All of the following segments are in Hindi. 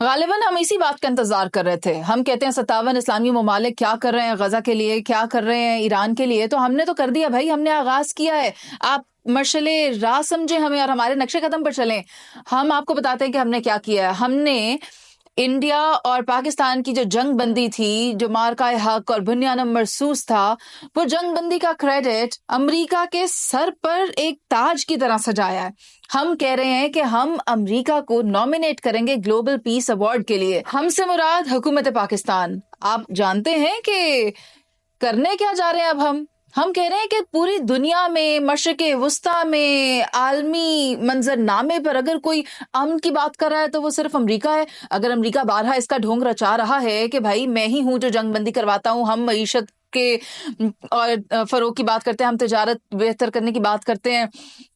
गालिबन हम इसी बात का इंतजार कर रहे थे। हम कहते हैं 57 इस्लामी ममालिक क्या कर रहे हैं गजा के लिए, क्या कर रहे हैं ईरान के लिए, तो हमने तो कर दिया भाई, हमने आगाज किया है। आप मशले राह समझे हमें और हमारे नक्शे कदम पर चलें। हम आपको बताते हैं कि हमने क्या किया है। हमने इंडिया और पाकिस्तान की जो जंग बंदी थी, जो मार्का हक और बुनियान मरसूस था, वो जंग बंदी का क्रेडिट अमेरिका के सर पर एक ताज की तरह सजाया है। हम कह रहे हैं कि हम अमेरिका को नॉमिनेट करेंगे ग्लोबल पीस अवार्ड के लिए। हमसे मुराद हुकूमत पाकिस्तान। आप जानते हैं कि करने क्या जा रहे हैं अब हम कह रहे हैं कि पूरी दुनिया में, मशरिक़े वुस्ता में, आलमी मंजरनामे पर अगर कोई अमन की बात कर रहा है तो वो सिर्फ अमेरिका है। अगर अमेरिका बारहा इसका ढोंग रचा रहा है कि भाई मैं ही हूं जो जंगबंदी करवाता हूं, हम मईशत के और फरोग की बात करते हैं, हम तिजारत बेहतर करने की बात करते हैं,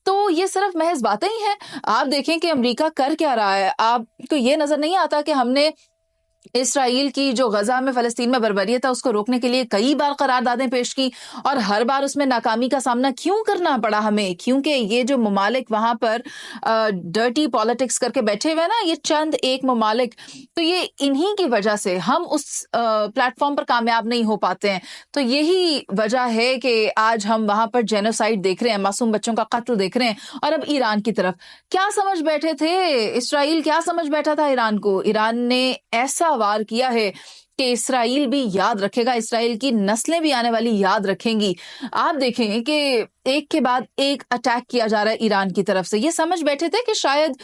तो ये सिर्फ महज बातें ही हैं। आप देखें कि अमेरिका कर क्या रहा है। आपको ये नजर नहीं आता कि हमने इसराइल की जो गजा में फ़लस्तीन में बर्बरियत है उसको रोकने के लिए कई बार करारदादें पेश की और हर बार उसमें नाकामी का सामना क्यों करना पड़ा हमें? क्योंकि ये जो ममालिक वहां पर डर्टी पॉलिटिक्स करके बैठे हुए हैं ना, ये चंद एक ममालिक, तो ये इन्हीं की वजह से हम उस प्लेटफॉर्म पर कामयाब नहीं हो पाते हैं। तो यही वजह है कि आज हम वहां पर जेनोसाइड देख रहे हैं, मासूम बच्चों का कत्ल देख रहे हैं। और अब ईरान की तरफ क्या समझ बैठे थे इसराइल, क्या समझ बैठा था ईरान को? ईरान ने ऐसा वार किया है कि इसराइल भी याद रखेगा, इसराइल की नस्लें भी आने वाली याद रखेंगी। आप देखें कि एक के बाद एक अटैक किया जा रहा है ईरान की तरफ से। ये समझ बैठे थे कि शायद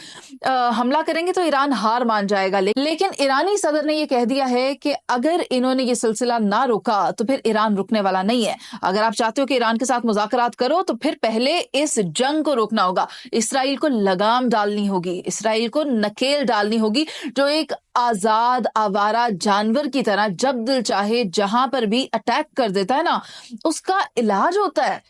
हमला करेंगे तो ईरान हार मान जाएगा, लेकिन ईरानी सदर ने ये कह दिया है कि अगर इन्होंने ये सिलसिला ना रोका तो फिर ईरान रुकने वाला नहीं है। अगर आप चाहते हो कि ईरान के साथ मुज़ाकरात करो तो फिर पहले इस जंग को रोकना होगा। इसराइल को लगाम डालनी होगी, इसराइल को नकेल डालनी होगी, जो एक आजाद आवारा जानवर की तरह जब दिल चाहे जहां पर भी अटैक कर देता है ना, उसका इलाज होता है।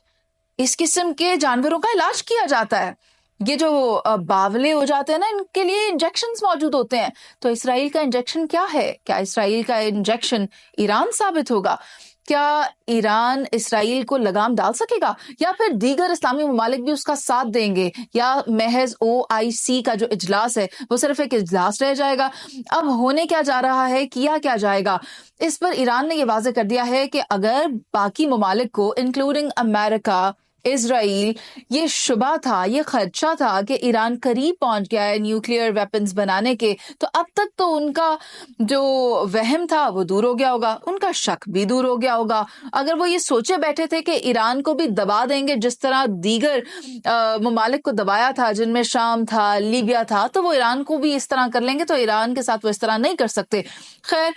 इस किस्म के जानवरों का इलाज किया जाता है। ये जो बावले हो जाते हैं ना, इनके लिए इंजेक्शंस मौजूद होते हैं। तो इसराइल का इंजेक्शन क्या है? क्या इसराइल का इंजेक्शन ईरान साबित होगा? क्या ईरान इसराइल को लगाम डाल सकेगा, या फिर दीगर इस्लामी ममालिक भी उसका साथ देंगे, या महज OIC का जो इजलास है वो सिर्फ एक इजलास रह जाएगा? अब होने क्या जा रहा है, किया क्या जाएगा, इस पर ईरान ने ये वाज़ेह कर दिया है कि अगर बाकी ममालिक को इंक्लूडिंग अमेरिका, इजराइल, ये शुबा था, ये खदशा था कि ईरान करीब पहुंच गया है न्यूक्लियर वेपन्स बनाने के, तो अब तक तो उनका जो वहम था वो दूर हो गया होगा, उनका शक भी दूर हो गया होगा। अगर वो ये सोचे बैठे थे कि ईरान को भी दबा देंगे जिस तरह दीगर ममालिक को दबाया था, जिनमें शाम था, लीबिया था, तो वो ईरान को भी इस तरह कर लेंगे, तो ईरान के साथ वो इस तरह नहीं कर सकते। खैर,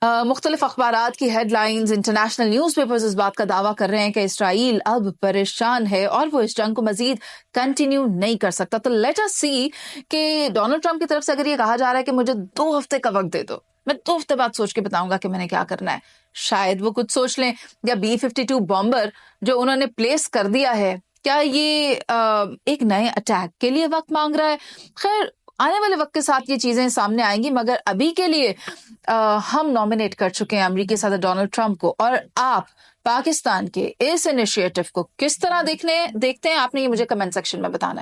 मुख्तलिफ अखबारात की हेडलाइंस, इंटरनेशनल न्यूज़पेपर्स इस बात का दावा कर रहे हैं कि इसराइल अब परेशान है और वो इस जंग को मजीद कंटिन्यू नहीं कर सकता। तो लेट अस सी कि डोनाल्ड ट्रंप की तरफ से अगर ये कहा जा रहा है कि मुझे 2 हफ्ते का वक्त दे दो, मैं 2 हफ्ते बाद सोच के बताऊंगा कि मैंने क्या करना है, शायद वो कुछ सोच लें। या B-52 बॉम्बर जो उन्होंने प्लेस कर दिया है, क्या ये एक नए अटैक के लिए वक्त मांग रहा है? खैर, आने वाले वक्त के साथ ये चीजें सामने आएंगी, मगर अभी के लिए हम नॉमिनेट कर चुके हैं अमेरिकी सदर डोनाल्ड ट्रंप को। और आप पाकिस्तान के इस इनिशिएटिव को किस तरह देखते हैं, आपने ये मुझे कमेंट सेक्शन में बताना है।